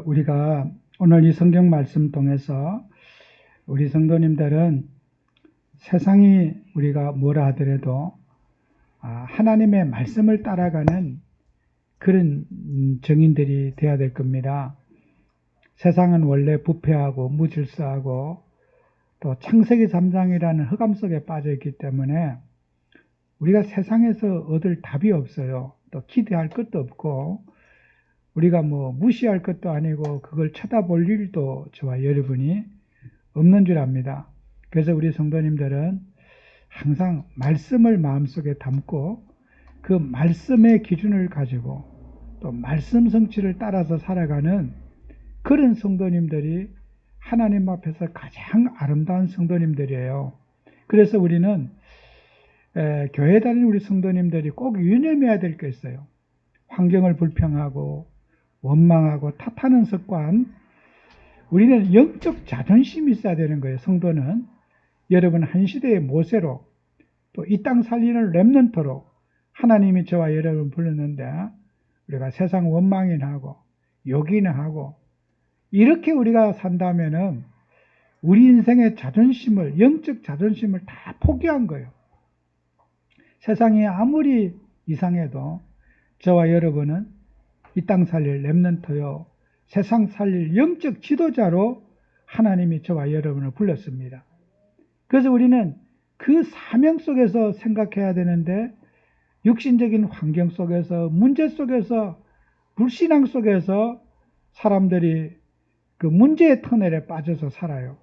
우리가 오늘 이 성경 말씀 통해서 우리 성도님들은 세상이 우리가 뭐라 하더라도 하나님의 말씀을 따라가는 그런 증인들이 되어야 될 겁니다. 세상은 원래 부패하고 무질서하고 또 창세기 3장이라는 흑암 속에 빠져 있기 때문에 우리가 세상에서 얻을 답이 없어요. 또 기대할 것도 없고 우리가 무시할 것도 아니고 그걸 쳐다볼 일도 저와 여러분이 없는 줄 압니다. 그래서 우리 성도님들은 항상 말씀을 마음속에 담고 그 말씀의 기준을 가지고 또 말씀 성취를 따라서 살아가는 그런 성도님들이 하나님 앞에서 가장 아름다운 성도님들이에요. 그래서 우리는 교회 다니는 우리 성도님들이 꼭 유념해야 될 게 있어요. 환경을 불평하고 원망하고 탓하는 습관, 우리는 영적 자존심이 있어야 되는 거예요. 성도는 여러분 한 시대의 모세로 또 이 땅 살리는 렘넌트로 하나님이 저와 여러분 불렀는데 우리가 세상 원망이나 하고 욕이나 하고 이렇게 우리가 산다면은 우리 인생의 자존심을, 영적 자존심을 다 포기한 거예요. 세상이 아무리 이상해도 저와 여러분은 이 땅 살릴 렘넌트요, 세상 살릴 영적 지도자로 하나님이 저와 여러분을 불렀습니다. 그래서 우리는 그 사명 속에서 생각해야 되는데 육신적인 환경 속에서, 문제 속에서, 불신앙 속에서 사람들이 그 문제의 터널에 빠져서 살아요.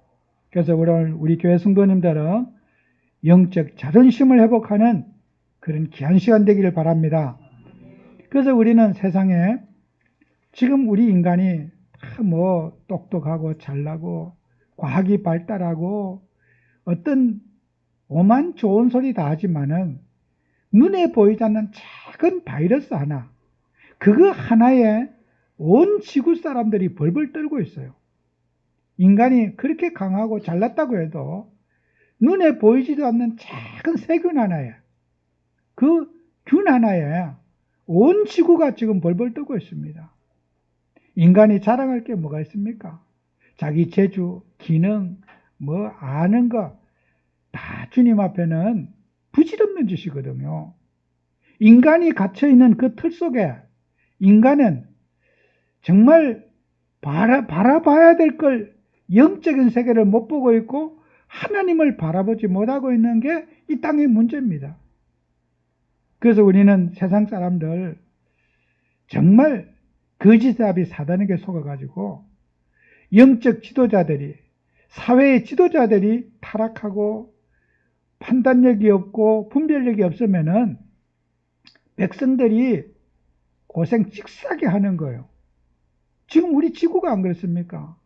그래서 우리 교회 성도님들은 영적 자존심을 회복하는 그런 귀한 시간 되기를 바랍니다. 그래서 우리는 세상에 지금 우리 인간이 다 똑똑하고 잘나고 과학이 발달하고 어떤 오만 좋은 소리 다 하지만은 눈에 보이지 않는 작은 바이러스 하나, 그거 하나에 온 지구 사람들이 벌벌 떨고 있어요. 인간이 그렇게 강하고 잘났다고 해도 눈에 보이지도 않는 작은 세균 하나에, 그 균 하나에 온 지구가 지금 벌벌 떨고 있습니다. 인간이 자랑할 게 뭐가 있습니까? 자기 재주, 기능, 아는 거 다 주님 앞에는 부질없는 짓이거든요. 인간이 갇혀있는 그 틀 속에 인간은 정말 바라봐야 될 걸 영적인 세계를 못 보고 있고 하나님을 바라보지 못하고 있는 게 이 땅의 문제입니다. 그래서 우리는 세상 사람들 정말 거짓답이 사단에게 속아가지고 영적 지도자들이, 사회의 지도자들이 타락하고 판단력이 없고 분별력이 없으면은 백성들이 고생 씩싸게 하는 거예요. 지금 우리 지구가 안 그렇습니까?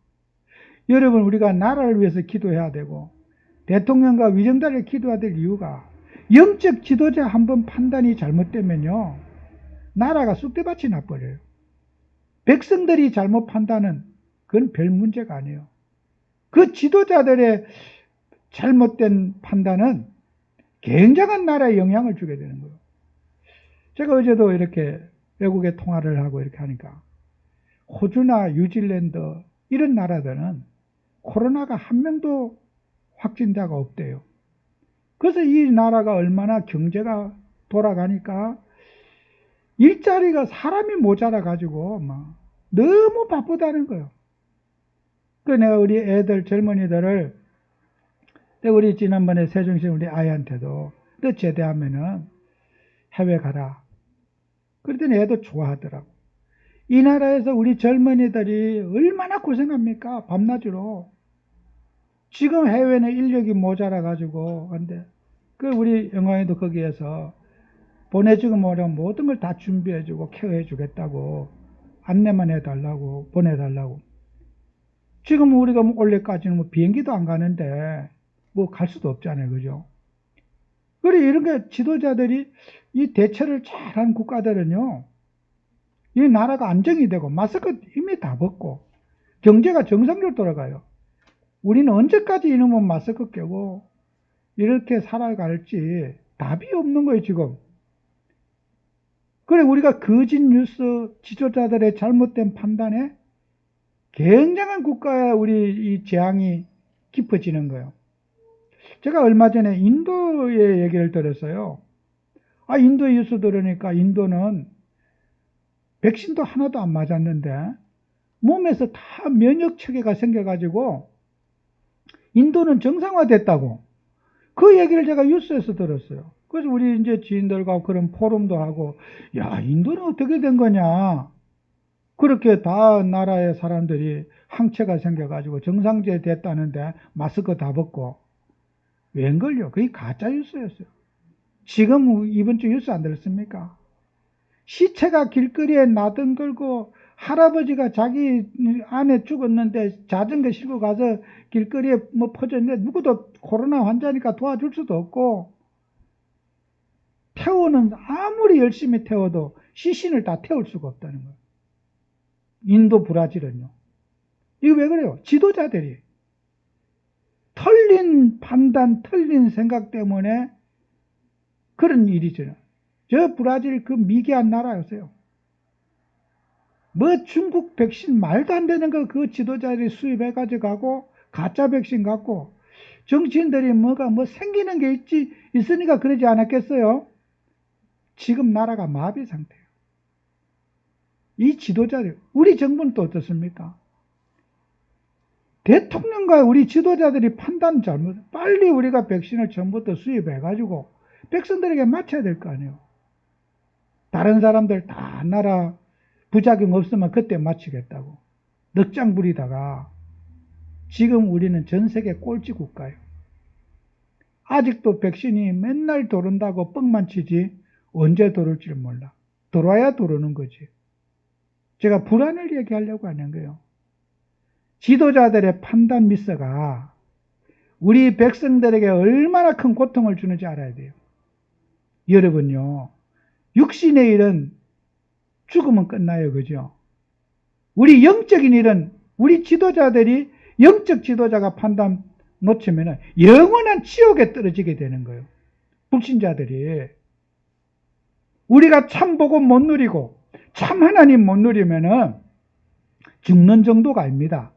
여러분, 우리가 나라를 위해서 기도해야 되고 대통령과 위정자를 기도해야 될 이유가 영적 지도자 한 번 판단이 잘못되면요, 나라가 쑥대밭이 나버려요. 백성들이 잘못 판단은 그건 별 문제가 아니에요. 그 지도자들의 잘못된 판단은 굉장한 나라에 영향을 주게 되는 거예요. 제가 어제도 이렇게 외국에 통화를 하고 이렇게 하니까 호주나 뉴질랜드 이런 나라들은 코로나가 한 명도 확진자가 없대요. 그래서 이 나라가 얼마나 경제가 돌아가니까 일자리가 사람이 모자라 가지고 막 너무 바쁘다는 거예요. 그래서 내가 우리 애들, 젊은이들을, 우리 지난번에 세종시 우리 아이한테도 너 제대하면은 해외 가라. 그랬더니 애도 좋아하더라고. 이 나라에서 우리 젊은이들이 얼마나 고생합니까? 밤낮으로. 지금 해외는 인력이 모자라 가지고, 근데 우리 영광이도 거기에서 보내주고 뭐라면 모든 걸 다 준비해주고 케어해 주겠다고 안내만 해달라고 보내달라고. 지금 우리가 올해까지는 비행기도 안 가는데 갈 수도 없잖아요, 그죠? 그래, 이런 게 지도자들이 이 대처를 잘한 국가들은요, 이 나라가 안정이 되고 마스크 이미 다 벗고 경제가 정상적으로 돌아가요. 우리는 언제까지 이놈은 마스크 껴고 이렇게 살아갈지 답이 없는 거예요, 지금. 그래, 우리가 거짓 뉴스, 지도자들의 잘못된 판단에 굉장한 국가에 우리 이 재앙이 깊어지는 거예요. 제가 얼마 전에 인도의 얘기를 들었어요. 인도 뉴스 들으니까 인도는 백신도 하나도 안 맞았는데 몸에서 다 면역 체계가 생겨가지고 인도는 정상화됐다고. 그 얘기를 제가 뉴스에서 들었어요. 그래서 우리 이제 지인들과 그런 포럼도 하고, 야, 인도는 어떻게 된 거냐. 그렇게 다 나라의 사람들이 항체가 생겨가지고 정상제 됐다는데 마스크 다 벗고. 웬걸요? 그게 가짜 뉴스였어요. 지금 이번 주 뉴스 안 들었습니까? 시체가 길거리에 나덩글고 할아버지가 자기 아내 죽었는데 자전거 싣고 가서 길거리에 퍼졌는데 누구도 코로나 환자니까 도와줄 수도 없고 태우는 아무리 열심히 태워도 시신을 다 태울 수가 없다는 거예요. 인도 브라질은요. 이거 왜 그래요? 지도자들이 틀린 판단, 틀린 생각 때문에 그런 일이죠. 저 브라질 그 미개한 나라였어요. 중국 백신 말도 안 되는 거 그 지도자들이 수입해가지고 가고 가짜 백신 갖고 정치인들이 생기는 게 있으니까 그러지 않았겠어요? 지금 나라가 마비 상태예요. 이 지도자들, 우리 정부는 또 어떻습니까? 대통령과 우리 지도자들이 판단 잘못, 빨리 우리가 백신을 전부터 수입해가지고 백성들에게 맞춰야 될 거 아니에요. 다른 사람들 다 나라 부작용 없으면 그때 맞추겠다고 넉장 부리다가 지금 우리는 전 세계 꼴찌 국가예요. 아직도 백신이 맨날 도른다고 뻥만 치지 언제 도를지 몰라. 돌아야 도르는 거지. 제가 불안을 얘기하려고 하는 거예요. 지도자들의 판단 미스가 우리 백성들에게 얼마나 큰 고통을 주는지 알아야 돼요. 여러분요, 육신의 일은 죽으면 끝나요. 그죠? 우리 영적인 일은 우리 지도자들이 영적 지도자가 판단 놓치면 영원한 지옥에 떨어지게 되는 거예요. 불신자들이. 우리가 참 복음 못 누리고 참 하나님 못 누리면 죽는 정도가 아닙니다.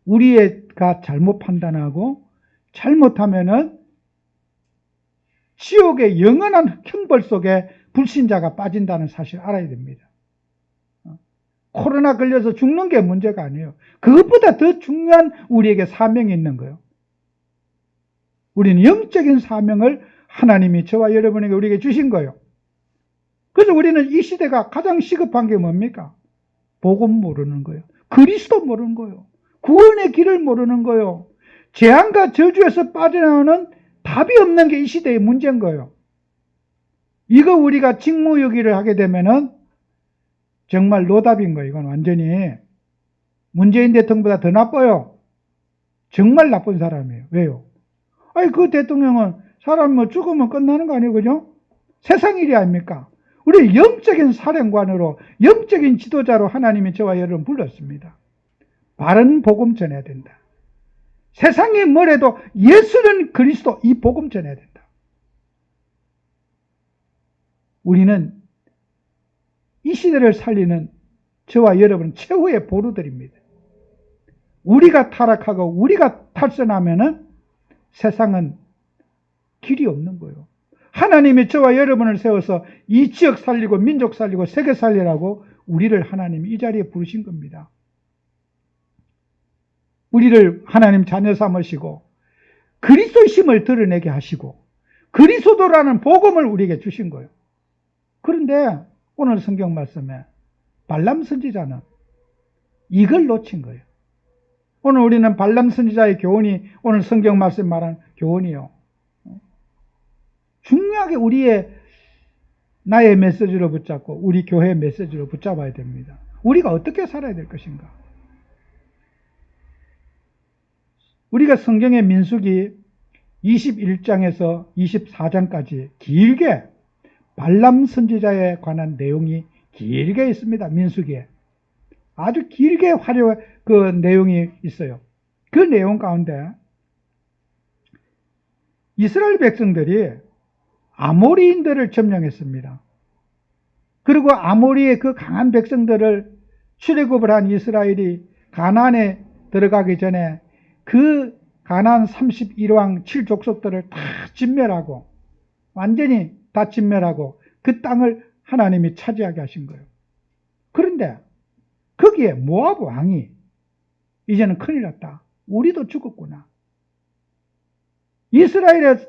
우리가 잘못 판단하고 잘못하면 지옥의 영원한 형벌 속에 불신자가 빠진다는 사실을 알아야 됩니다. 코로나 걸려서 죽는 게 문제가 아니에요. 그것보다 더 중요한 우리에게 사명이 있는 거예요. 우리는 영적인 사명을 하나님이 저와 여러분에게 우리에게 주신 거예요. 그래서 우리는 이 시대가 가장 시급한 게 뭡니까? 복음 모르는 거예요. 그리스도 모르는 거예요. 구원의 길을 모르는 거예요. 재앙과 저주에서 빠져나오는 답이 없는 게 이 시대의 문제인 거예요. 이거 우리가 직무유기를 하게 되면은 정말 노답인 거예요. 이건 완전히 문재인 대통령보다 더 나빠요. 정말 나쁜 사람이에요. 왜요? 그 대통령은 사람 죽으면 끝나는 거 아니에요, 그죠? 세상 일이 아닙니까? 우리 영적인 사령관으로 영적인 지도자로 하나님이 저와 여러분 불렀습니다. 바른 복음 전해야 된다. 세상이 뭐래도 예수는 그리스도, 이 복음 전해야 된다. 우리는 이 시대를 살리는 저와 여러분 최후의 보루들입니다. 우리가 타락하고 우리가 탈선하면은 세상은 길이 없는 거예요. 하나님이 저와 여러분을 세워서 이 지역 살리고 민족 살리고 세계 살리라고 우리를 하나님이 이 자리에 부르신 겁니다. 우리를 하나님 자녀 삼으시고 그리스도의 힘을 드러내게 하시고 그리스도라는 복음을 우리에게 주신 거예요. 그런데 오늘 성경 말씀에 발람 선지자는 이걸 놓친 거예요. 오늘 우리는 발람 선지자의 교훈이 오늘 성경 말씀 말하는 교훈이요. 중요하게 나의 메시지로 붙잡고 우리 교회의 메시지로 붙잡아야 됩니다. 우리가 어떻게 살아야 될 것인가? 우리가 성경의 민수기 21장에서 24장까지 길게 발람 선지자에 관한 내용이 길게 있습니다. 민수기에. 아주 길게 화려한 그 내용이 있어요. 그 내용 가운데 이스라엘 백성들이 아모리인들을 점령했습니다. 그리고 아모리의 그 강한 백성들을 출애굽을 한 이스라엘이 가나안에 들어가기 전에 그 가나안 31왕 7족속들을 다 진멸하고 완전히 다 진멸하고 그 땅을 하나님이 차지하게 하신 거예요. 그런데 거기에 모압 왕이 이제는 큰일 났다. 우리도 죽었구나. 이스라엘의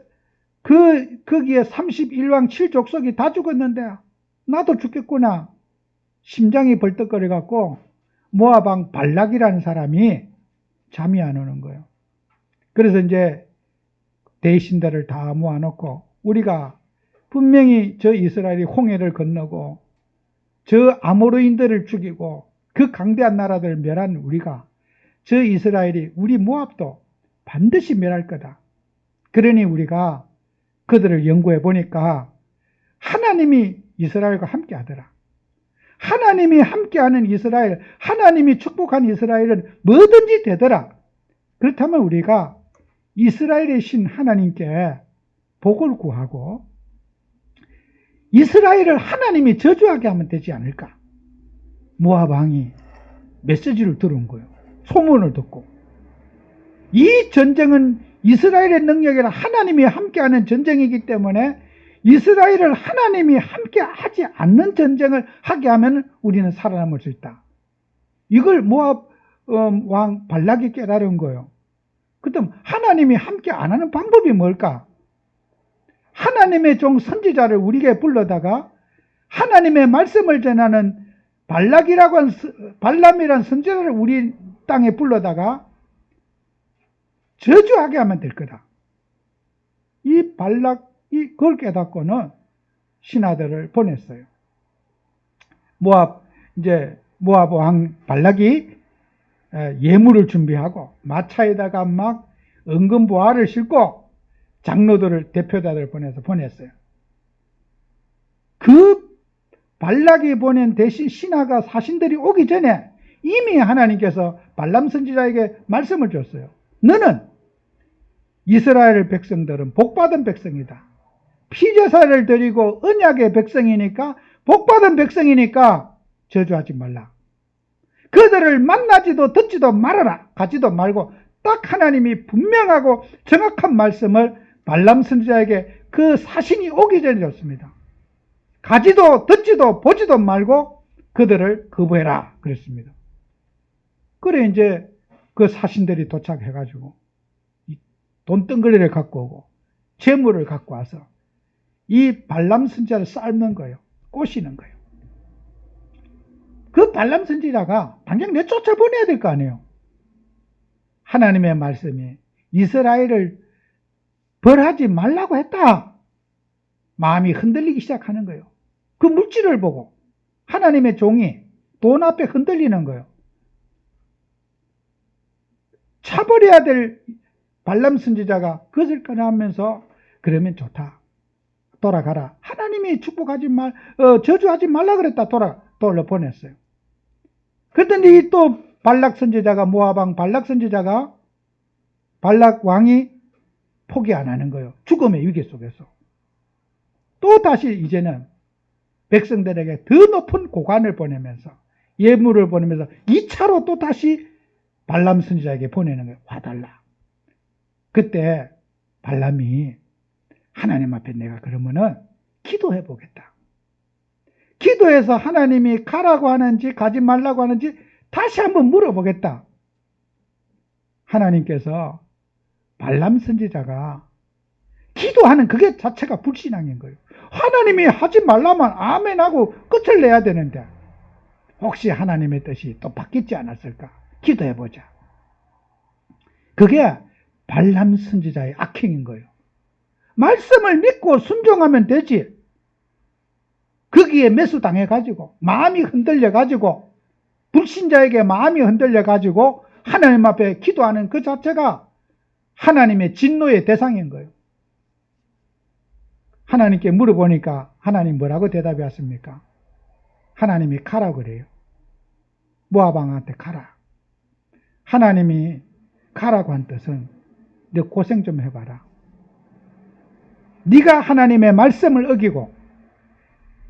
거기에 31왕 7족속이 다 죽었는데 나도 죽겠구나. 심장이 벌떡거려 갖고 모압 왕 발락이라는 사람이 잠이 안 오는 거예요. 그래서 이제 대신들을 다 모아놓고 우리가 분명히 저 이스라엘이 홍해를 건너고 저 아모르인들을 죽이고 그 강대한 나라들을 멸한 우리가 저 이스라엘이 우리 모압도 반드시 멸할 거다. 그러니 우리가 그들을 연구해 보니까 하나님이 이스라엘과 함께 하더라. 하나님이 함께하는 이스라엘, 하나님이 축복한 이스라엘은 뭐든지 되더라. 그렇다면 우리가 이스라엘의 신 하나님께 복을 구하고 이스라엘을 하나님이 저주하게 하면 되지 않을까? 모압 왕이 메시지를 들은 거예요. 소문을 듣고. 이 전쟁은 이스라엘의 능력이라 하나님이 함께하는 전쟁이기 때문에 이스라엘을 하나님이 함께하지 않는 전쟁을 하게 하면 우리는 살아남을 수 있다. 이걸 모압 왕 발락이 깨달은 거예요. 그럼 하나님이 함께 안 하는 방법이 뭘까? 하나님의 종 선지자를 우리에게 불러다가 하나님의 말씀을 전하는 발람이라는 선지자를 우리 땅에 불러다가 저주하게 하면 될 거다. 이 발락이 그걸 깨닫고는 신하들을 보냈어요. 모압 왕 발락이 예물을 준비하고 마차에다가 막 은금보화를 싣고 장로들을 대표자들을 보냈어요. 그 발락이 보낸 대신 신하가 사신들이 오기 전에 이미 하나님께서 발람 선지자에게 말씀을 줬어요. 너는 이스라엘 백성들은 복받은 백성이다. 피제사를 드리고 언약의 백성이니까 복받은 백성이니까 저주하지 말라. 그들을 만나지도 듣지도 말아라. 가지도 말고 딱 하나님이 분명하고 정확한 말씀을 발람 선지자에게 그 사신이 오기 전에 줬습니다. 가지도 듣지도 보지도 말고 그들을 거부해라 그랬습니다. 그래 이제 그 사신들이 도착해가지고 돈덩어리를 갖고 오고 재물을 갖고 와서 이 발람 선지자를 삶는 거예요. 꼬시는 거예요. 그 발람 선지자가 당장 내쫓아보내야 될 거 아니에요. 하나님의 말씀이 이스라엘을 벌하지 말라고 했다. 마음이 흔들리기 시작하는 거예요. 그 물질을 보고 하나님의 종이 돈 앞에 흔들리는 거예요. 차버려야 될 발람 선지자가 그것을 꺼내면서 그러면 좋다. 돌아가라. 하나님이 축복하지 저주하지 말라 그랬다. 돌려보냈어요. 그랬더니 또 발락 선지자가 모압 왕 발락 선지자가 발락 왕이 포기 안 하는 거예요. 죽음의 위기 속에서. 또 다시 이제는 백성들에게 더 높은 고관을 보내면서 예물을 보내면서 2차로 또 다시 발람 선지자에게 보내는 거예요. 와달라. 그때 발람이 하나님 앞에 내가 그러면은 기도해 보겠다. 기도해서 하나님이 가라고 하는지 가지 말라고 하는지 다시 한번 물어보겠다. 하나님께서 발람 선지자가 기도하는 그게 자체가 불신앙인 거예요. 하나님이 하지 말라면 아멘하고 끝을 내야 되는데 혹시 하나님의 뜻이 또 바뀌지 않았을까? 기도해보자. 그게 발람 선지자의 악행인 거예요. 말씀을 믿고 순종하면 되지. 거기에 매수당해가지고 마음이 흔들려가지고 불신자에게 마음이 흔들려가지고 하나님 앞에 기도하는 그 자체가 하나님의 진노의 대상인 거예요. 하나님께 물어보니까 하나님 뭐라고 대답하십니까? 하나님이 가라 그래요. 모압 왕한테 가라. 하나님이 가라고 한 뜻은 너 고생 좀 해봐라. 네가 하나님의 말씀을 어기고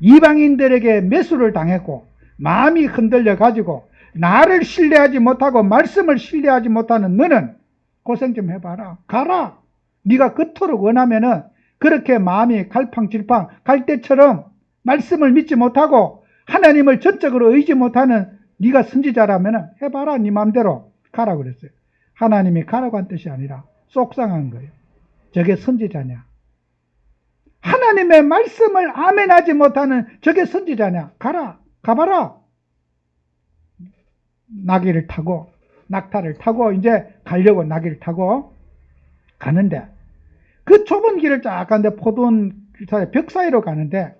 이방인들에게 매수를 당했고 마음이 흔들려 가지고 나를 신뢰하지 못하고 말씀을 신뢰하지 못하는 너는 고생 좀 해봐라. 가라. 네가 그토록 원하면은 그렇게 마음이 갈팡질팡 갈 때처럼 말씀을 믿지 못하고 하나님을 전적으로 의지 못하는 네가 선지자라면 해봐라. 네 마음대로 가라 그랬어요. 하나님이 가라고 한 뜻이 아니라 속상한 거예요. 저게 선지자냐? 하나님의 말씀을 아멘하지 못하는 저게 선지자냐? 가라. 가봐라. 나귀를 타고 낙타를 타고 이제 가려고 나귀를 타고 가는데 그 좁은 길을 쫙 가는데 포도원 벽 사이로 가는데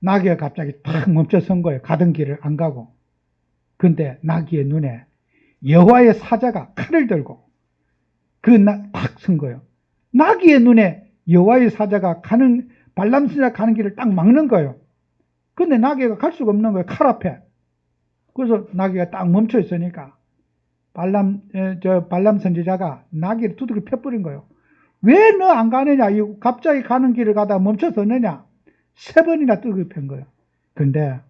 나귀가 갑자기 탁 멈춰선 거예요. 가던 길을 안 가고. 근데 나귀의 눈에 여호와의 사자가 칼을 들고 탁 선 거예요. 나귀의 눈에 여호와의 사자가 가는 발람 선지자 가는 길을 딱 막는 거예요. 근데 나귀가 갈 수가 없는 거예요. 칼 앞에. 그래서 나귀가 딱 멈춰 있으니까 발람 선지자가 나귀를 두들겨 패버린 거예요. 왜 너 안 가느냐? 갑자기 가는 길을 가다가 멈춰섰느냐? 3번이나 두들겨 팬 거예요. 근데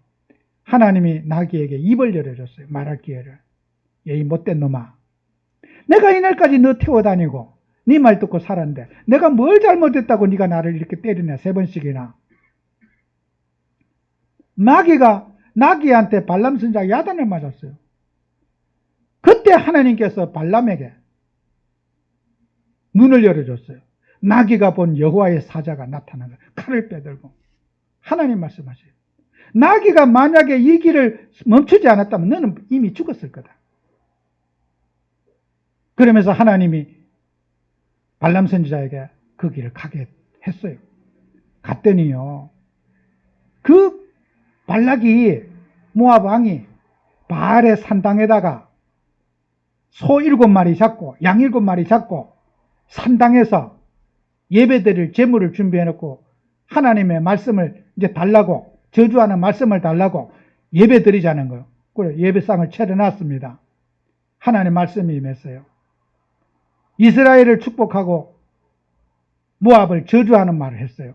하나님이 나귀에게 입을 열어줬어요. 말할 기회를. 이 못된 놈아. 내가 이날까지 너 태워다니고 네 말 듣고 살았는데 내가 뭘 잘못했다고 네가 나를 이렇게 때리냐? 3번씩이나. 나귀한테 발람 선지자가 야단을 맞았어요. 그때 하나님께서 발람에게 눈을 열어줬어요. 나귀가 본 여호와의 사자가 나타난 거예요. 칼을 빼들고. 하나님 말씀하세요. 나귀가 만약에 이 길을 멈추지 않았다면 너는 이미 죽었을 거다. 그러면서 하나님이 발람 선지자에게 그 길을 가게 했어요. 갔더니요. 그 발락이 모압 왕이 바알의 산당에다가 소 7마리 잡고 양 7마리 잡고 산당에서 예배드릴 제물을 준비해놓고 하나님의 말씀을 이제 달라고 저주하는 말씀을 달라고 예배드리자는 거예요. 그래 예배상을 차려놨습니다. 하나님 말씀이 임했어요. 이스라엘을 축복하고 모압을 저주하는 말을 했어요.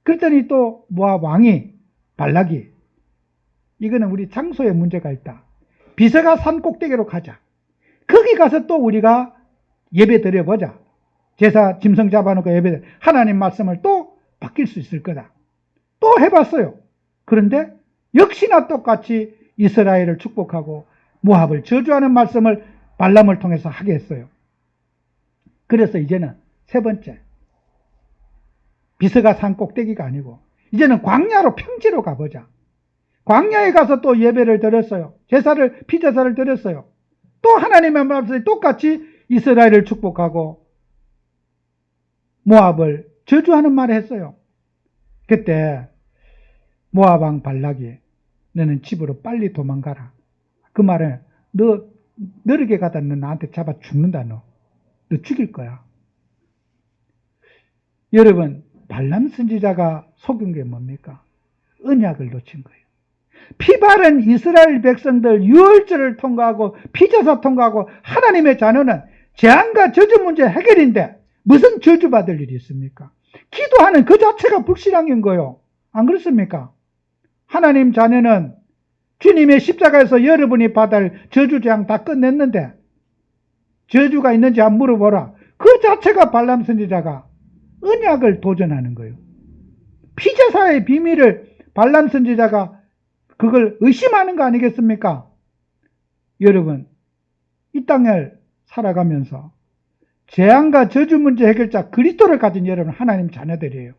그랬더니 또 모압 왕이 발락이 이거는 우리 장소에 문제가 있다. 비서가 산 꼭대기로 가자. 거기 가서 또 우리가 예배 드려보자. 제사 짐승 잡아놓고 예배 하나님 말씀을 또 바뀔 수 있을 거다. 또 해봤어요. 그런데 역시나 똑같이 이스라엘을 축복하고 모압을 저주하는 말씀을 발람을 통해서 하게 했어요. 그래서 이제는 3번째 비서가 산 꼭대기가 아니고 이제는 광야로 평지로 가보자. 광야에 가서 또 예배를 드렸어요. 피제사를 드렸어요. 또 하나님의 말씀이 똑같이 이스라엘을 축복하고 모압을 저주하는 말을 했어요. 그때 모압 왕 발락이 너는 집으로 빨리 도망가라. 그 말은 너 느리게 가다 너 나한테 잡아 죽는다. 너 죽일 거야. 여러분 발람 선지자가 속은 게 뭡니까? 언약을 놓친 거예요. 피바른 이스라엘 백성들 유월절을 통과하고 피제사 통과하고 하나님의 자녀는 재앙과 저주 문제 해결인데 무슨 저주받을 일이 있습니까? 기도하는 그 자체가 불신앙인 거예요. 안 그렇습니까? 하나님 자녀는 주님의 십자가에서 여러분이 받을 저주 재앙 다 끝냈는데 저주가 있는지 한번 물어보라. 그 자체가 발람 선지자가 언약을 도전하는 거예요. 피제사의 비밀을 발람 선지자가 그걸 의심하는 거 아니겠습니까? 여러분 이 땅을 살아가면서 재앙과 저주 문제 해결자 그리스도를 가진 여러분 하나님 자녀들이에요.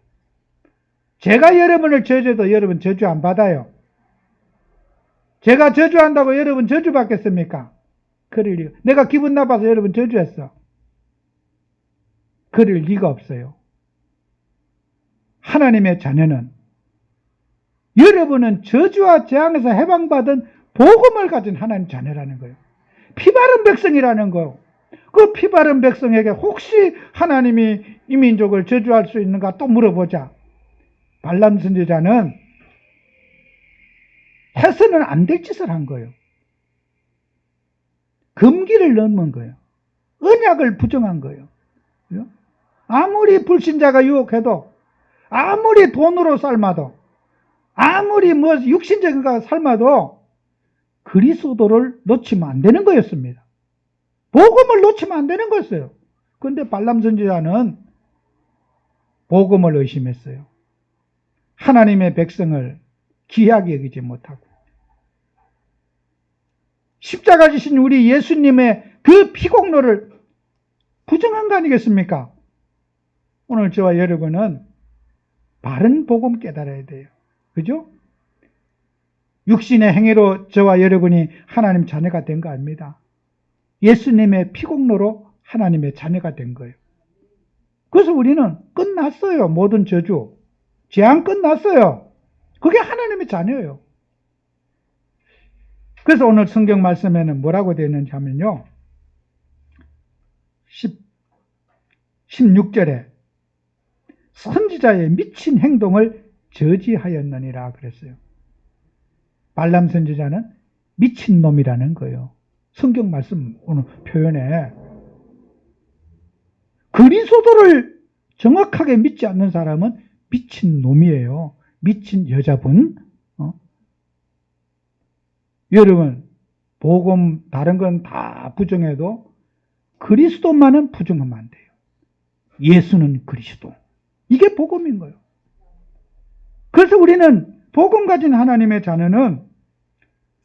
제가 여러분을 저주해도 여러분 저주 안 받아요. 제가 저주한다고 여러분 저주 받겠습니까? 그럴 리가. 내가 기분 나빠서 여러분 저주했어. 그럴 리가 없어요. 하나님의 자녀는 여러분은 저주와 재앙에서 해방받은 복음을 가진 하나님 자녀라는 거예요. 피바른 백성이라는 거예요. 그 피바른 백성에게 혹시 하나님이 이 민족을 저주할 수 있는가 또 물어보자. 발람 선지자는 해서는 안 될 짓을 한 거예요. 금기를 넘은 거예요. 언약을 부정한 거예요. 아무리 불신자가 유혹해도 아무리 돈으로 삶아도 아무리 육신적인 거 삶아도 그리스도를 놓치면 안 되는 거였습니다. 복음을 놓치면 안 되는 거였어요. 그런데 발람 선지자는 복음을 의심했어요. 하나님의 백성을 귀하게 여기지 못하고 십자가 지신 우리 예수님의 그 피공로를 부정한 거 아니겠습니까? 오늘 저와 여러분은 바른 복음 깨달아야 돼요. 그죠? 육신의 행위로 저와 여러분이 하나님 자녀가 된 거 아닙니다. 예수님의 피공로로 하나님의 자녀가 된 거예요. 그래서 우리는 끝났어요. 모든 저주. 재앙 끝났어요. 그게 하나님의 자녀예요. 그래서 오늘 성경 말씀에는 뭐라고 되어 있는지 하면요. 16절에 선지자의 미친 행동을 저지하였느니라 그랬어요. 발람 선지자는 미친놈이라는 거예요. 성경 말씀 오늘 표현에 그리스도를 정확하게 믿지 않는 사람은 미친놈이에요. 미친 여자분. 여러분, 복음 다른 건 다 부정해도 그리스도만은 부정하면 안 돼요. 예수는 그리스도. 이게 복음인 거예요. 그래서 우리는 복음 가진 하나님의 자녀는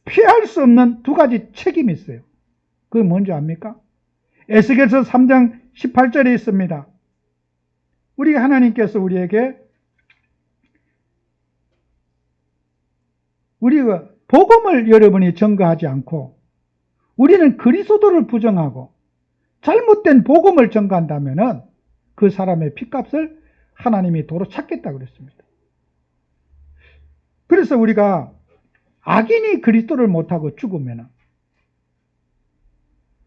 피할 수 없는 두 가지 책임이 있어요. 그게 뭔지 압니까? 에스겔서 3장 18절에 있습니다. 우리 하나님께서 우리에게 우리가 복음을 여러분이 전가하지 않고 우리는 그리스도를 부정하고 잘못된 복음을 전가한다면 그 사람의 핏값을 하나님이 도로 찾겠다고 그랬습니다. 그래서 우리가 악인이 그리스도를 못하고 죽으면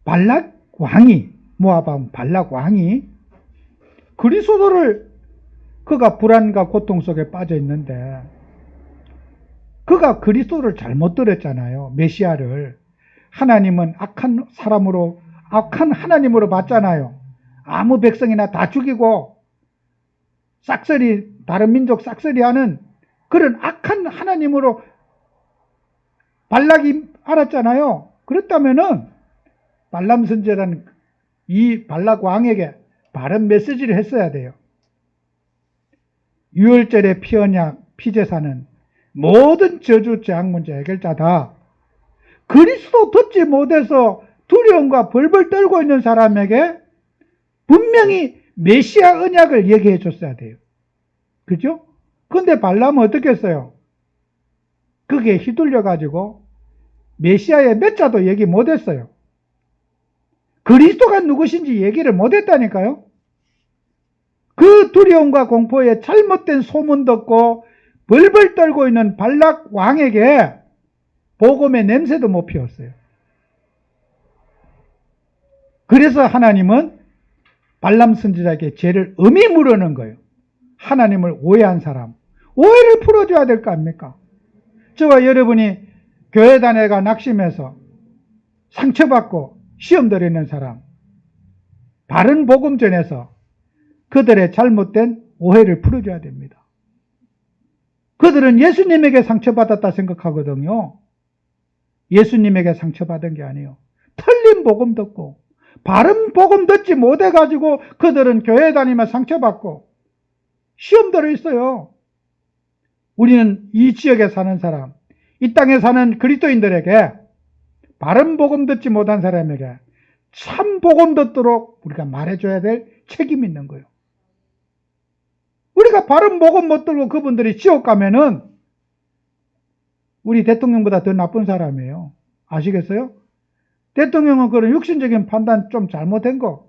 발락 왕이 모압 왕 발락 왕이 그리스도를 그가 불안과 고통 속에 빠져 있는데 그가 그리스도를 잘못 들었잖아요. 메시아를. 하나님은 악한 사람으로 악한 하나님으로 봤잖아요. 아무 백성이나 다 죽이고 싹쓸이 다른 민족 싹쓸이하는 그런 악한 하나님으로 발락이 알았잖아요. 그렇다면은 발람 선지자는 이 발락 왕에게 바른 메시지를 했어야 돼요. 유월절의 피언약, 피제사는 모든 저주 재앙 문제 해결자다. 그리스도 듣지 못해서 두려움과 벌벌 떨고 있는 사람에게 분명히 메시아 언약을 얘기해 줬어야 돼요. 그죠? 근데 발람은 어떻게 했어요? 그게 휘둘려가지고 메시아의 몇 자도 얘기 못했어요. 그리스도가 누구신지 얘기를 못했다니까요. 그 두려움과 공포에 잘못된 소문 듣고 벌벌 떨고 있는 발락 왕에게 복음의 냄새도 못 피웠어요. 그래서 하나님은 발람 선지자에게 죄를 엄히 물어는 거예요. 하나님을 오해한 사람. 오해를 풀어줘야 될 거 아닙니까? 저와 여러분이 교회 다녀가 낙심해서 상처받고 시험 들이는 사람. 바른 복음 전에서 그들의 잘못된 오해를 풀어줘야 됩니다. 그들은 예수님에게 상처받았다 생각하거든요. 예수님에게 상처받은 게 아니에요. 틀린 복음 듣고 바른 복음 듣지 못해가지고 그들은 교회 다니며 상처받고 시험 들어 있어요. 우리는 이 지역에 사는 사람, 이 땅에 사는 그리스도인들에게 바른 복음 듣지 못한 사람에게 참 복음 듣도록 우리가 말해줘야 될 책임이 있는 거예요. 우리가 바른 복음 못 들고 그분들이 지옥 가면은 우리 대통령보다 더 나쁜 사람이에요. 아시겠어요? 대통령은 그런 육신적인 판단 좀 잘못된 거.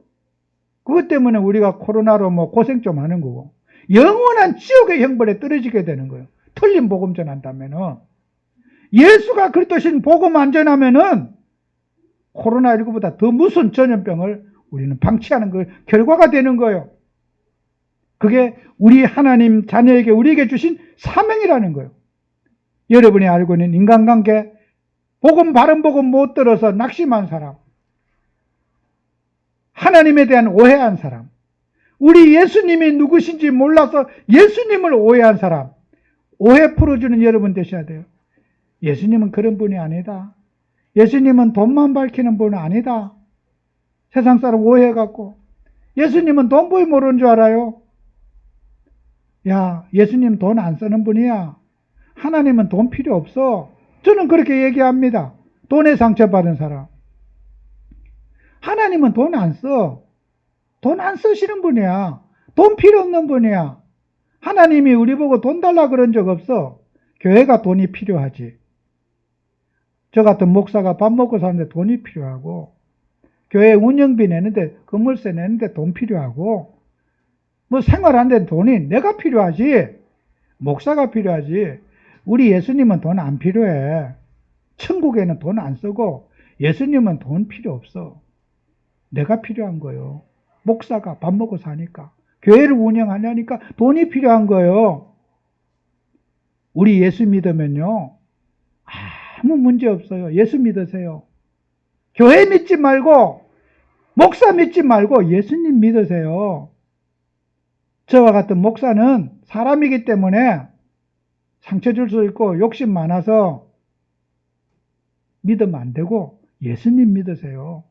그것 때문에 우리가 코로나로 뭐 고생 좀 하는 거고. 영원한 지옥의 형벌에 떨어지게 되는 거예요. 틀린 복음 전한다면은. 예수가 그리스도신 복음 안 전하면은 코로나19보다 더 무슨 전염병을 우리는 방치하는 그 결과가 되는 거예요. 그게 우리 하나님 자녀에게 우리에게 주신 사명이라는 거예요. 여러분이 알고 있는 인간관계, 복음 바른 복음 못 들어서 낙심한 사람, 하나님에 대한 오해한 사람, 우리 예수님이 누구신지 몰라서 예수님을 오해한 사람, 오해 풀어주는 여러분 되셔야 돼요. 예수님은 그런 분이 아니다. 예수님은 돈만 밝히는 분은 아니다. 세상 사람 오해해갖고 예수님은 돈 보이 모르는 줄 알아요. 야, 예수님 돈 안 쓰는 분이야. 하나님은 돈 필요 없어. 저는 그렇게 얘기합니다. 돈에 상처받은 사람. 하나님은 돈 안 써. 돈 안 쓰시는 분이야. 돈 필요 없는 분이야. 하나님이 우리 보고 돈 달라 그런 적 없어. 교회가 돈이 필요하지. 저 같은 목사가 밥 먹고 사는데 돈이 필요하고, 교회 운영비 내는데, 건물세 내는데 돈 필요하고, 뭐 생활하는데 돈이 내가 필요하지. 목사가 필요하지. 우리 예수님은 돈 안 필요해. 천국에는 돈 안 쓰고 예수님은 돈 필요 없어. 내가 필요한 거예요. 목사가 밥 먹고 사니까, 교회를 운영하려니까 돈이 필요한 거예요. 우리 예수 믿으면요, 아무 문제 없어요. 예수 믿으세요. 교회 믿지 말고, 목사 믿지 말고 예수님 믿으세요. 저와 같은 목사는 사람이기 때문에 상처 줄 수 있고 욕심 많아서 믿으면 안 되고 예수님 믿으세요.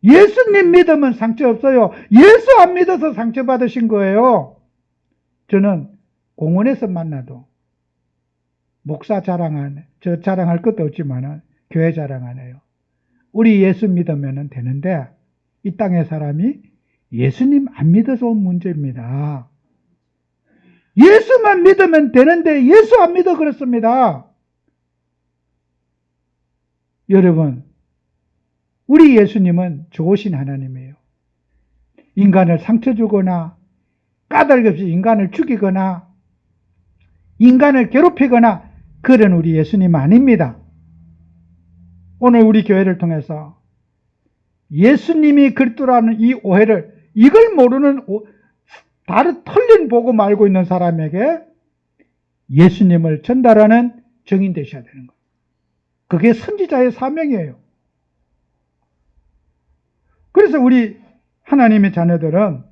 예수님 믿으면 상처 없어요. 예수 안 믿어서 상처 받으신 거예요. 저는 공원에서 만나도 목사 저 자랑할 것도 없지만 교회 자랑 안 해요. 우리 예수 믿으면 되는데 이 땅의 사람이 예수님 안 믿어서 온 문제입니다. 예수만 믿으면 되는데 예수 안 믿어 그렇습니다. 여러분, 우리 예수님은 좋으신 하나님이에요. 인간을 상처 주거나 까닭 없이 인간을 죽이거나 인간을 괴롭히거나 그런 우리 예수님 아닙니다. 오늘 우리 교회를 통해서 예수님이 그리스도라는 이 오해를, 이걸 모르는 다른 틀린 복음 알고 있는 사람에게 예수님을 전달하는 증인 되셔야 되는 거예요. 그게 선지자의 사명이에요. 그래서 우리 하나님의 자녀들은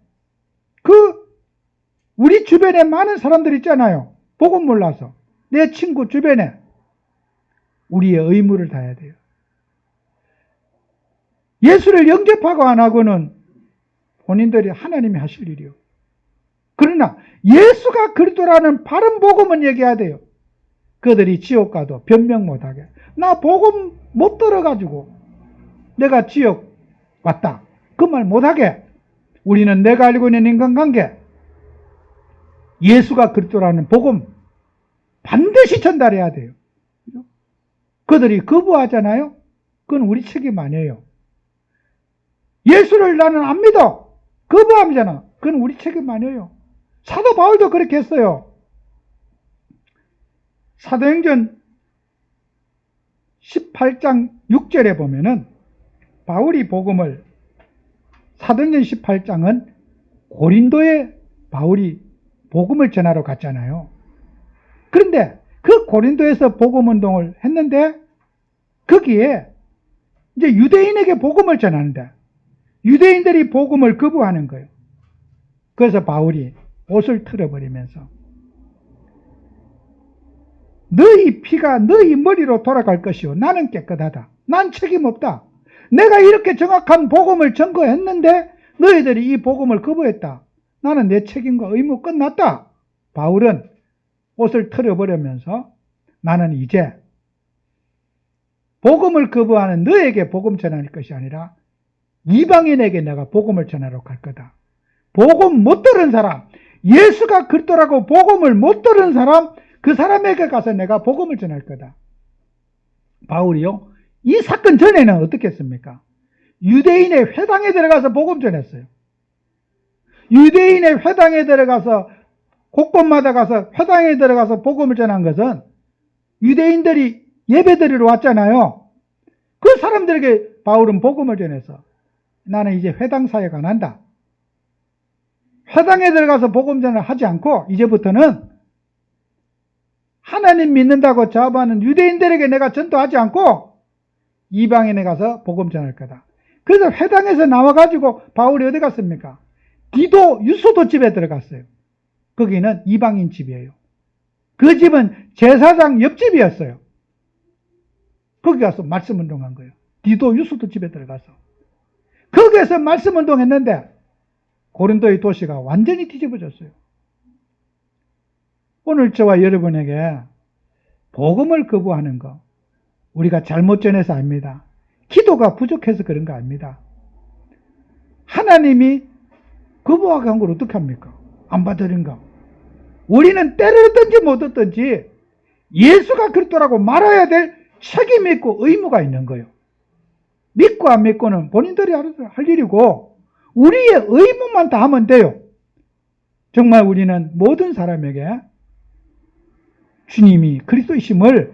우리 주변에 많은 사람들 있잖아요. 복음 몰라서. 내 친구 주변에 우리의 의무를 다해야 돼요. 예수를 영접하고 안 하고는 본인들이 하나님이 하실 일이요. 그러나 예수가 그리스도라는 바른 복음은 얘기해야 돼요. 그들이 지옥 가도 변명 못하게. 나 복음 못 들어가지고 내가 지옥 왔다. 그 말 못하게. 우리는 내가 알고 있는 인간관계, 예수가 그리스도라는 복음 반드시 전달해야 돼요. 그들이 거부하잖아요. 그건 우리 책임 아니에요. 예수를 나는 안 믿어. 거부하잖아. 그건 우리 책임 아니에요. 사도 바울도 그렇게 했어요. 사도행전 18장 6절에 보면은 바울이 복음을, 사도행전 18장은 고린도에 바울이 복음을 전하러 갔잖아요. 그런데 그 고린도에서 복음 운동을 했는데 거기에 이제 유대인에게 복음을 전하는데 유대인들이 복음을 거부하는 거예요. 그래서 바울이 옷을 틀어버리면서 너희 피가 너희 머리로 돌아갈 것이요 나는 깨끗하다. 난 책임 없다. 내가 이렇게 정확한 복음을 전거했는데 너희들이 이 복음을 거부했다. 나는 내 책임과 의무 끝났다. 바울은 옷을 틀어버리면서 나는 이제 복음을 거부하는 너에게 복음 전할 것이 아니라 이방인에게 내가 복음을 전하러 갈 거다. 복음 못 들은 사람, 예수가 그리스도라고 복음을 못 들은 사람, 그 사람에게 가서 내가 복음을 전할 거다. 바울이요, 이 사건 전에는 어떻게 했습니까? 유대인의 회당에 들어가서 복음 전했어요. 유대인의 회당에 들어가서 곳곳마다 가서 회당에 들어가서 복음을 전한 것은 유대인들이 예배드리러 왔잖아요. 그 사람들에게 바울은 복음을 전해서 나는 이제 회당 사역 안 한다. 회당에 들어가서 복음 전을 하지 않고 이제부터는 하나님 믿는다고 자부하는 유대인들에게 내가 전도하지 않고 이방인에 가서 복음 전할 거다. 그래서 회당에서 나와가지고 바울이 어디 갔습니까? 디도 유소도 집에 들어갔어요. 거기는 이방인 집이에요. 그 집은 제사장 옆집이었어요. 거기 가서 말씀 운동한 거예요. 디도 유수도 집에 들어가서. 거기에서 말씀 운동했는데 고린도의 도시가 완전히 뒤집어졌어요. 오늘 저와 여러분에게 복음을 거부하는 거, 우리가 잘못 전해서 아닙니다. 기도가 부족해서 그런 거 아닙니다. 하나님이 거부하게 한 걸 어떻게 합니까? 안 받아들인 거. 우리는 때를 얻든지 못 얻든지 예수가 그리스도라고 말해야 될 책임이 있고 의무가 있는 거예요. 믿고 안 믿고는 본인들이 알아서 할 일이고 우리의 의무만 다 하면 돼요. 정말 우리는 모든 사람에게 주님이 그리스도이심을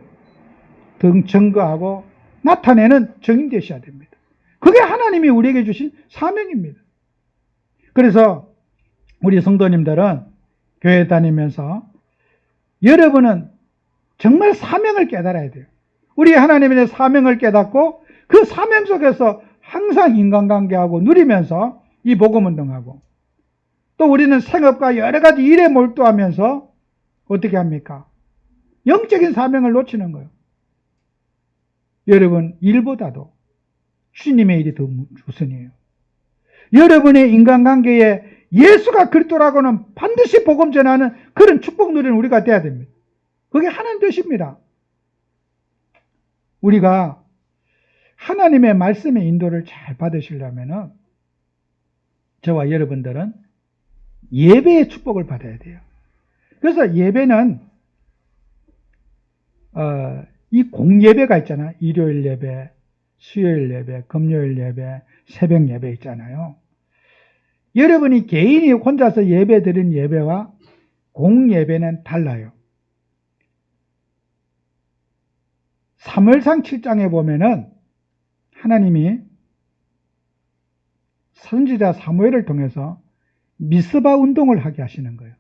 증거하고 나타내는 증인 되셔야 됩니다. 그게 하나님이 우리에게 주신 사명입니다. 그래서 우리 성도님들은 교회 다니면서 여러분은 정말 사명을 깨달아야 돼요. 우리 하나님의 사명을 깨닫고 그 사명 속에서 항상 인간관계하고 누리면서 이 복음운동하고 또 우리는 생업과 여러 가지 일에 몰두하면서 어떻게 합니까? 영적인 사명을 놓치는 거예요. 여러분 일보다도 주님의 일이 더 우선이에요. 여러분의 인간관계에 예수가 그리스도라고는 반드시 복음 전하는 그런 축복 누리는 우리가 돼야 됩니다. 그게 하나님 뜻입니다. 우리가 하나님의 말씀의 인도를 잘 받으시려면 저와 여러분들은 예배의 축복을 받아야 돼요. 그래서 예배는 이 공예배가 있잖아요. 일요일 예배, 수요일 예배, 금요일 예배, 새벽 예배 있잖아요. 여러분이 개인이 혼자서 예배 드리는 예배와 공예배는 달라요. 사무엘상 7장에 보면은 하나님이 선지자 사무엘을 통해서 미스바 운동을 하게 하시는 거예요.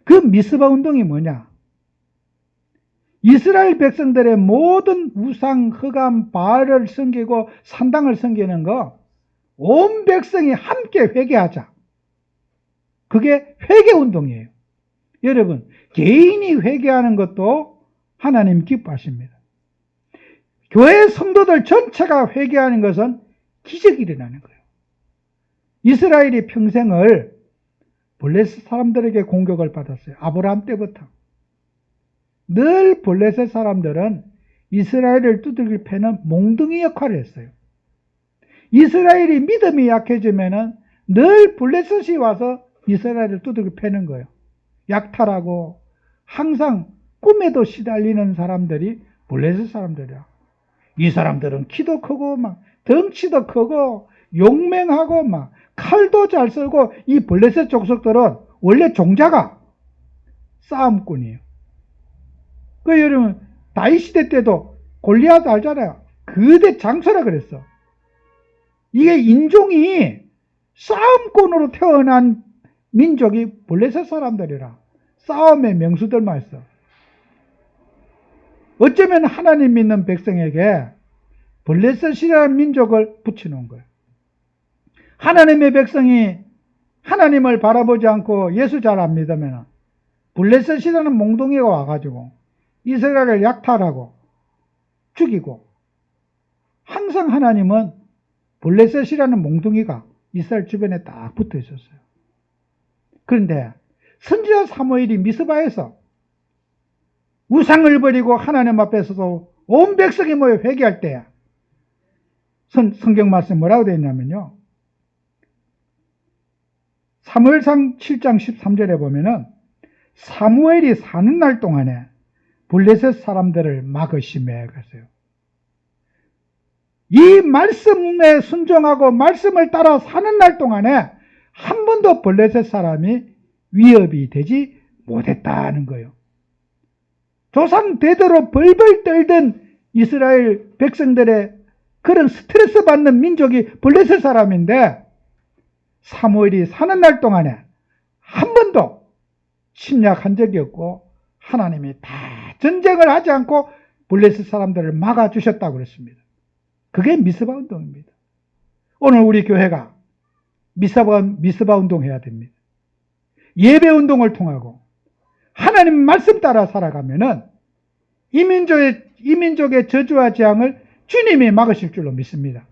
그 미스바 운동이 뭐냐? 이스라엘 백성들의 모든 우상, 흑암, 바알을 섬기고 산당을 섬기는 거 온 백성이 함께 회개하자. 그게 회개운동이에요. 여러분, 개인이 회개하는 것도 하나님 기뻐하십니다. 교회 성도들 전체가 회개하는 것은 기적이 일어나는 거예요. 이스라엘이 평생을 블레셋 사람들에게 공격을 받았어요. 아브라함 때부터. 늘 블레셋 사람들은 이스라엘을 두들겨 패는 몽둥이 역할을 했어요. 이스라엘이 믿음이 약해지면은 늘 블레셋이 와서 이스라엘을 두들겨 패는 거예요. 약탈하고 항상 꿈에도 시달리는 사람들이 블레셋 사람들이야. 이 사람들은 키도 크고 막 덩치도 크고 용맹하고 막 칼도 잘 쓰고 이 블레셋 족속들은 원래 종자가 싸움꾼이에요. 그 여러분 다윗 시대 때도 골리앗 알잖아요. 거대 장수라 그랬어. 이게 인종이 싸움꾼으로 태어난 민족이 블레셋 사람들이라 싸움의 명수들만 있어. 어쩌면 하나님 믿는 백성에게 블레셋이라는 민족을 붙여놓은 거예요. 하나님의 백성이 하나님을 바라보지 않고 예수 잘 안 믿으면 블레셋이라는 몽둥이가 와가지고 이스라엘을 약탈하고 죽이고 항상 하나님은 블레셋이라는 몽둥이가 이스라엘 주변에 딱 붙어 있었어요. 그런데 선지자 사무엘이 미스바에서 우상을 버리고 하나님 앞에 서서 온 백성이 모여 회개할 때 성경 말씀 뭐라고 되어 있냐면요. 사무엘상 7장 13절에 보면은 사무엘이 사는 날 동안에 블레셋 사람들을 막으시매 그랬어요. 이 말씀에 순종하고 말씀을 따라 사는 날 동안에 한 번도 블레셋 사람이 위협이 되지 못했다는 거예요. 조상 대대로 벌벌 떨던 이스라엘 백성들의 그런 스트레스 받는 민족이 블레셋 사람인데 사무엘이 사는 날 동안에 한 번도 침략한 적이 없고 하나님이 다 전쟁을 하지 않고 블레셋 사람들을 막아주셨다고 그랬습니다. 그게 미스바 운동입니다. 오늘 우리 교회가 미스바 운동해야 됩니다. 예배 운동을 통하고 하나님 말씀 따라 살아가면은 이 민족의 이 민족의 저주와 재앙을 주님이 막으실 줄로 믿습니다.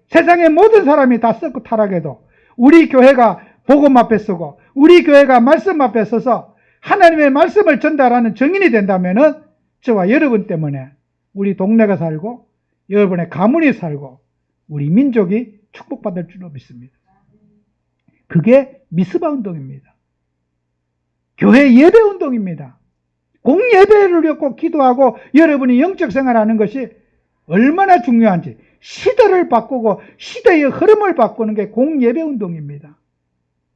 세상의 모든 사람이 다 썩고 타락해도 우리 교회가 복음 앞에 서고 우리 교회가 말씀 앞에 서서 하나님의 말씀을 전달하는 증인이 된다면은 저와 여러분 때문에 우리 동네가 살고 여러분의 가문이 살고 우리 민족이 축복받을 줄로 믿습니다. 그게 미스바 운동입니다. 교회 예배 운동입니다. 공예배를 갖고 기도하고 여러분이 영적 생활하는 것이 얼마나 중요한지 시대를 바꾸고 시대의 흐름을 바꾸는 게 공예배 운동입니다.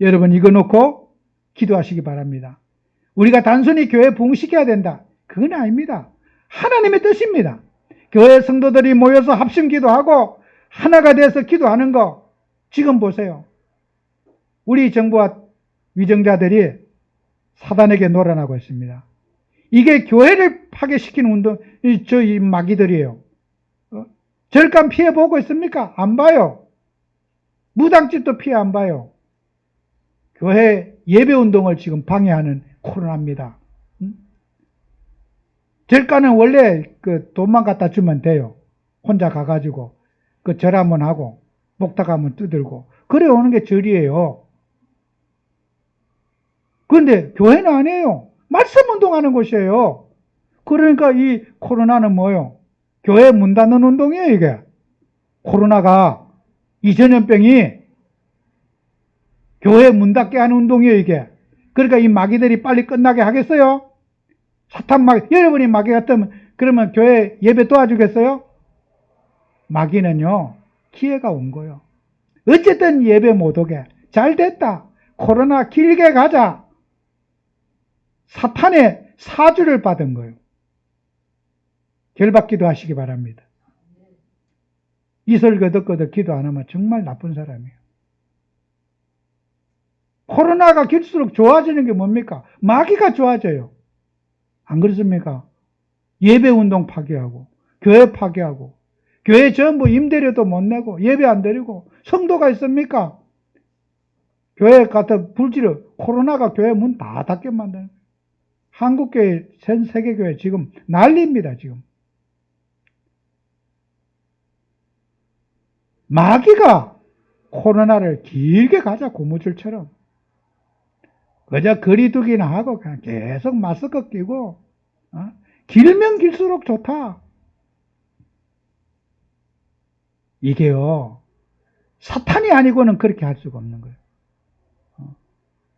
여러분 이거 놓고 기도하시기 바랍니다. 우리가 단순히 교회 부흥시켜야 된다. 그건 아닙니다. 하나님의 뜻입니다. 교회 성도들이 모여서 합심 기도하고 하나가 돼서 기도하는 거 지금 보세요. 우리 정부와 위정자들이 사단에게 노란하고 있습니다. 이게 교회를 파괴시키는 운동, 이 마귀들이에요. 절간 피해 보고 있습니까? 안 봐요. 무당집도 피해 안 봐요. 교회 예배 운동을 지금 방해하는 코로나입니다. 절간은 원래 그 돈만 갖다 주면 돼요. 혼자 가가지고 그 절 한번 하고 목탁 한번 두들고 그래 오는 게 절이에요. 그런데 교회는 아니에요. 말씀 운동하는 곳이에요. 그러니까 이 코로나는 뭐예요? 교회 문 닫는 운동이에요, 이게. 코로나가 이 전염병이 교회 문 닫게 하는 운동이에요, 이게. 그러니까 이 마귀들이 빨리 끝나게 하겠어요? 사탄 마귀, 여러분이 마귀 같으면 그러면 교회 예배 도와주겠어요? 마귀는요, 기회가 온 거예요. 어쨌든 예배 못 오게. 잘 됐다. 코로나 길게 가자. 사탄의 사주를 받은 거예요. 결박기도 하시기 바랍니다. 이설 거덕거덕 기도 안 하면 정말 나쁜 사람이에요. 코로나가 길수록 좋아지는 게 뭡니까? 마귀가 좋아져요. 안 그렇습니까? 예배 운동 파괴하고 교회 파괴하고 교회 전부 임대료도 못 내고 예배 안 드리고 성도가 있습니까? 교회 갖다 불지를 코로나가 교회 문 다 닫게 만드는 거예요. 한국교회, 전 세계교회 지금 난리입니다. 지금. 마귀가 코로나를 길게 가자 고무줄처럼 그저 거리두기나 하고 그냥 계속 마스크 끼고 길면 길수록 좋다. 이게요. 사탄이 아니고는 그렇게 할 수가 없는 거예요.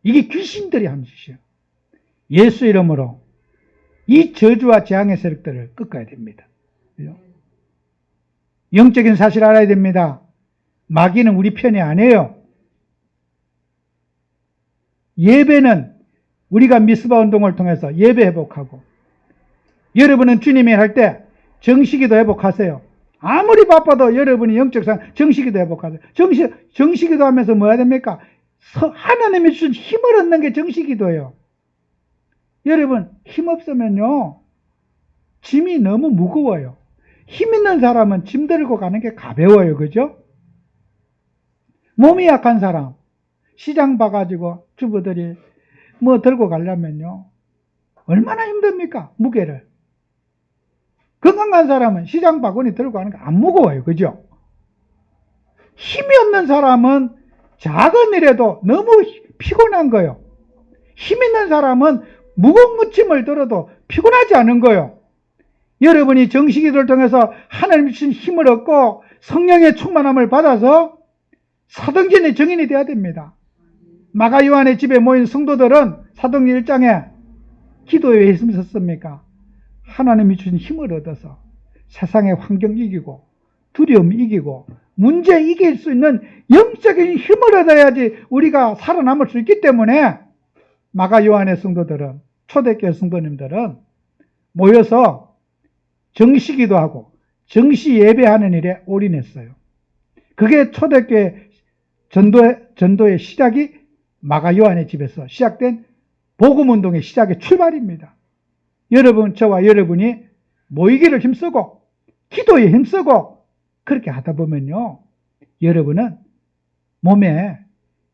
이게 귀신들이 하는 짓이에요. 예수 이름으로 이 저주와 재앙의 세력들을 꺾어야 됩니다. 영적인 사실 알아야 됩니다. 마귀는 우리 편이 아니에요. 예배는 우리가 미스바 운동을 통해서 예배 회복하고 여러분은 주님이 할 때 정식기도 회복하세요. 아무리 바빠도 여러분이 영적상 정식기도 회복하세요. 정식기도 하면서 뭐 해야 됩니까? 하나님이 주신 힘을 얻는 게 정식기도예요. 여러분 힘 없으면요 짐이 너무 무거워요. 힘 있는 사람은 짐 들고 가는 게 가벼워요. 그죠? 몸이 약한 사람 시장 봐가지고 주부들이 뭐 들고 가려면요 얼마나 힘듭니까? 무게를. 건강한 사람은 시장 바구니 들고 가는 게 안 무거워요. 그죠? 힘이 없는 사람은 작은 일에도 너무 피곤한 거예요. 힘 있는 사람은 무거운 짐을 들어도 피곤하지 않은 거예요. 여러분이 정식기도를 통해서 하나님 주신 힘을 얻고 성령의 충만함을 받아서 사도행전의 증인이 되어야 됩니다. 마가 요한의 집에 모인 성도들은 사도행전 1장에 기도에 왜 힘썼습니까? 하나님이 주신 힘을 얻어서 세상의 환경 이기고 두려움 이기고 문제 이길 수 있는 영적인 힘을 얻어야지 우리가 살아남을 수 있기 때문에 마가 요한의 성도들은 초대교회 성도님들은 모여서 정시기도 하고 정시 예배하는 일에 올인했어요. 그게 초대교회 전도의 시작이 마가 요한의 집에서 시작된 복음운동의 시작의 출발입니다. 여러분, 저와 여러분이 모이기를 힘쓰고 기도에 힘쓰고 그렇게 하다 보면요 여러분은 몸에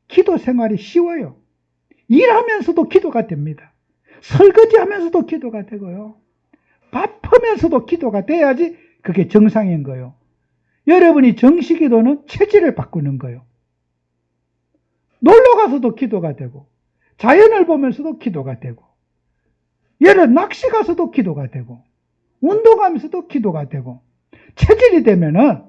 기도 생활이 쉬워요. 일하면서도 기도가 됩니다. 설거지하면서도 기도가 되고요. 바쁘면서도 기도가 돼야지 그게 정상인 거예요. 여러분이 정시기도는 체질을 바꾸는 거예요. 놀러 가서도 기도가 되고, 자연을 보면서도 기도가 되고, 예를 낚시 가서도 기도가 되고, 운동하면서도 기도가 되고, 체질이 되면은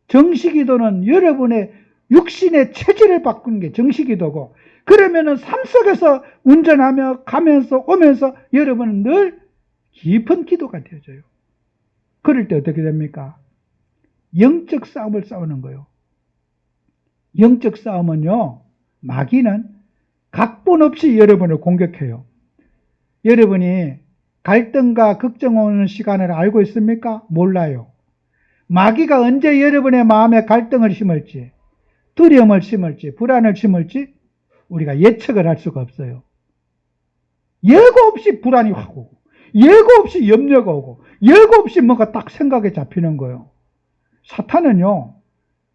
정시기도는 여러분의 육신의 체질을 바꾸는 게 정시기도고, 그러면은 삶 속에서 운전하며 가면서 오면서 여러분은 늘 깊은 기도가 되어져요. 그럴 때 어떻게 됩니까? 영적 싸움을 싸우는 거예요. 영적 싸움은요, 마귀는 각본 없이 여러분을 공격해요. 여러분이 갈등과 걱정 오는 시간을 알고 있습니까? 몰라요. 마귀가 언제 여러분의 마음에 갈등을 심을지, 두려움을 심을지, 불안을 심을지 우리가 예측을 할 수가 없어요. 예고 없이 불안이 확 오고, 예고 없이 염려가 오고, 예고 없이 뭔가 딱 생각에 잡히는 거예요. 사탄은요,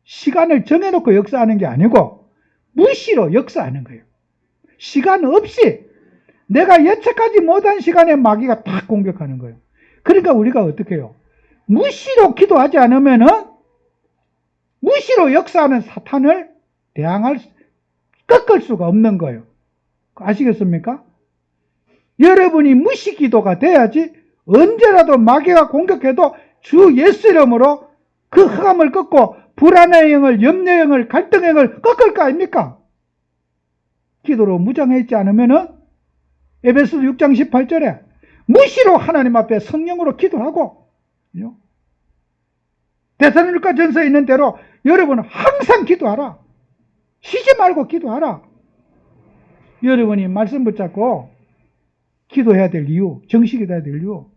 시간을 정해놓고 역사하는 게 아니고 무시로 역사하는 거예요. 시간 없이 내가 예측하지 못한 시간에 마귀가 딱 공격하는 거예요. 그러니까 우리가 어떻게 해요? 무시로 기도하지 않으면은 무시로 역사하는 사탄을 꺾을 수가 없는 거예요. 아시겠습니까? 여러분이 무시 기도가 돼야지 언제라도 마귀가 공격해도 주 예수 이름으로 그 흑암을 꺾고 불안의 영을, 염려의 영을, 갈등의 영을 꺾을 거 아닙니까? 기도로 무장하지 않으면은 에베소서 6장 18절에 무시로 하나님 앞에 성령으로 기도하고, 데살로니가 전서에 있는 대로 여러분은 항상 기도하라. 쉬지 말고 기도하라. 여러분이 말씀 붙잡고 기도해야 될 이유, 정식이어야 될 이유,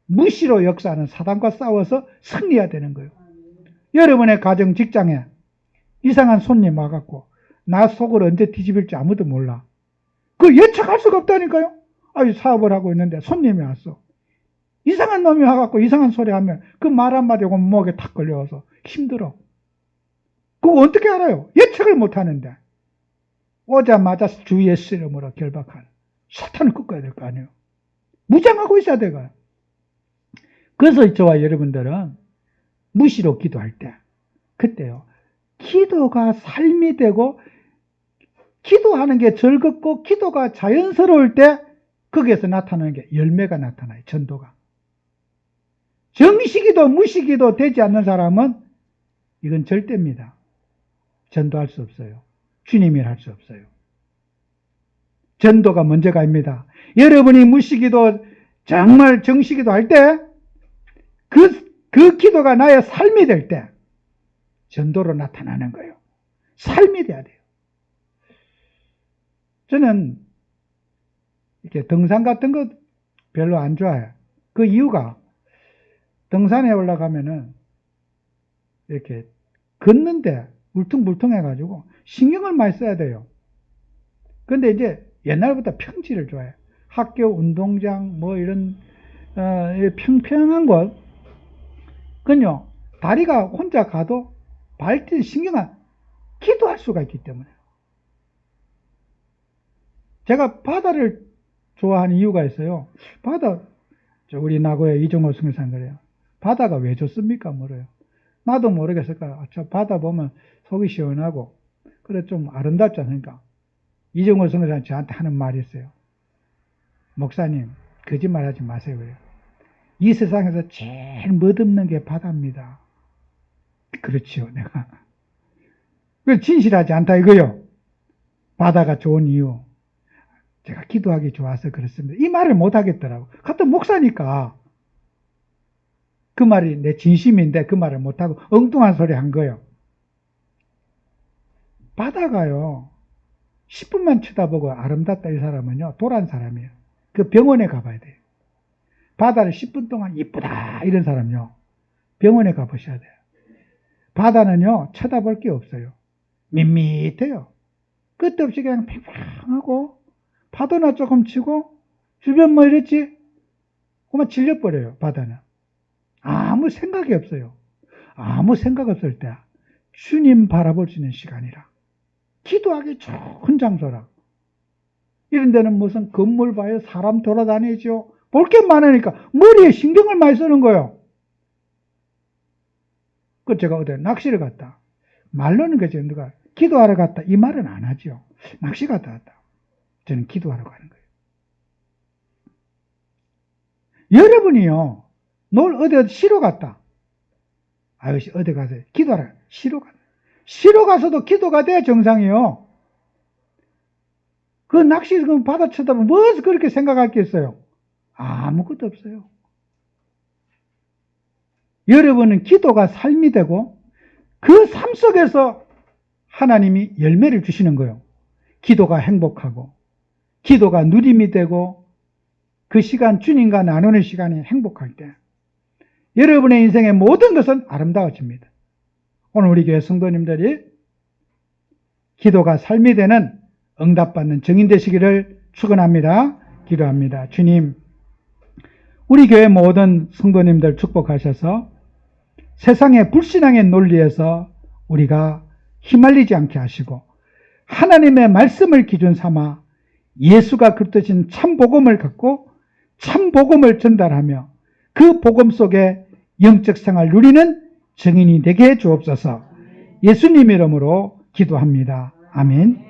무시로 역사하는 사단과 싸워서 승리해야 되는 거예요. 여러분의 가정, 직장에 이상한 손님 와갖고 나 속을 언제 뒤집을지 아무도 몰라. 그 예측할 수가 없다니까요. 아유, 사업을 하고 있는데 손님이 왔어. 이상한 놈이 와갖고 이상한 소리 하면 그 말 한마디 하고 목에 탁 걸려와서 힘들어. 그거 어떻게 알아요? 예측을 못하는데. 오자마자 주 예수 이름으로 결박하는. 사탄을 꺾어야 될 거 아니에요. 무장하고 있어야 돼요. 그래서 저와 여러분들은 무시로 기도할 때, 그때요, 기도가 삶이 되고 기도하는 게 즐겁고 기도가 자연스러울 때 거기에서 나타나는 게 열매가 나타나요. 전도가. 정시기도 무시기도 되지 않는 사람은 이건 절대입니다. 전도할 수 없어요. 주님이 할 수 없어요. 전도가 먼저가 아닙니다. 여러분이 무시기도 정말 정시기도 할 때 그 기도가 나의 삶이 될 때 전도로 나타나는 거예요. 삶이 돼야 돼요. 저는 이렇게 등산 같은 거 별로 안 좋아해요. 그 이유가 등산에 올라가면은 이렇게 걷는데 울퉁불퉁해가지고 신경을 많이 써야 돼요. 근데 이제 옛날부터 평지를 좋아해요. 학교 운동장 뭐 이런 평평한 곳. 그건요, 다리가 혼자 가도 발뒤 신경을 기도할 수가 있기 때문에. 제가 바다를 좋아하는 이유가 있어요. 바다, 우리 나고야 이종호 선교사님 그래요. 바다가 왜 좋습니까? 물어요. 나도 모르겠을 거야. 저 바다 보면 속이 시원하고, 그래 좀 아름답지 않습니까? 이종호 선교사님 저한테 하는 말이 있어요. 목사님, 거짓말 하지 마세요. 그래요. 이 세상에서 제일 멋없는 게 바다입니다. 그렇지요, 내가. 진실하지 않다 이거요. 바다가 좋은 이유. 제가 기도하기 좋아서 그렇습니다. 이 말을 못 하겠더라고. 같은 목사니까. 그 말이 내 진심인데 그 말을 못하고 엉뚱한 소리 한 거예요. 바다가요, 10분만 쳐다보고 아름답다 이 사람은요, 도란 사람이에요. 그 병원에 가봐야 돼요. 바다를 10분 동안 이쁘다 이런 사람요, 병원에 가보셔야 돼요. 바다는요, 쳐다볼 게 없어요. 밋밋해요. 끝도 없이 그냥 팽팽하고 파도나 조금 치고 주변 뭐 이랬지? 그만 질려버려요. 바다는. 아무 생각이 없어요. 아무 생각 없을 때 주님 바라볼 수 있는 시간이라. 기도하기 좋은 장소라. 이런 데는 무슨 건물 봐요. 사람 돌아다니죠. 볼 게 많으니까 머리에 신경을 많이 쓰는 거예요. 그 제가 어디 낚시를 갔다. 말로는 그죠. 누가 기도하러 갔다. 이 말은 안 하죠. 낚시 갔다 왔다. 저는 기도하러 가는 거예요. 여러분이요. 어디 쉬러 갔다. 아저씨 어디 가세요? 기도하러 쉬러 갔다. 쉬러 가서도 기도가 돼야 정상이에요. 그 낚시 바다 쳐다보면 무엇을 그렇게 생각할 게 있어요? 아무것도 없어요. 여러분은 기도가 삶이 되고 그 삶 속에서 하나님이 열매를 주시는 거예요. 기도가 행복하고 기도가 누림이 되고 그 시간 주님과 나누는 시간이 행복할 때 여러분의 인생의 모든 것은 아름다워집니다. 오늘 우리 교회 성도님들이 기도가 삶이 되는 응답받는 증인 되시기를 축원합니다. 기도합니다. 주님, 우리 교회 모든 성도님들 축복하셔서 세상의 불신앙의 논리에서 우리가 휘말리지 않게 하시고 하나님의 말씀을 기준 삼아 예수가 그리스도신 참 복음을 갖고 참 복음을 전달하며 그 복음 속에 영적 생활 누리는 증인이 되게 해 주옵소서. 예수님 이름으로 기도합니다. 아멘.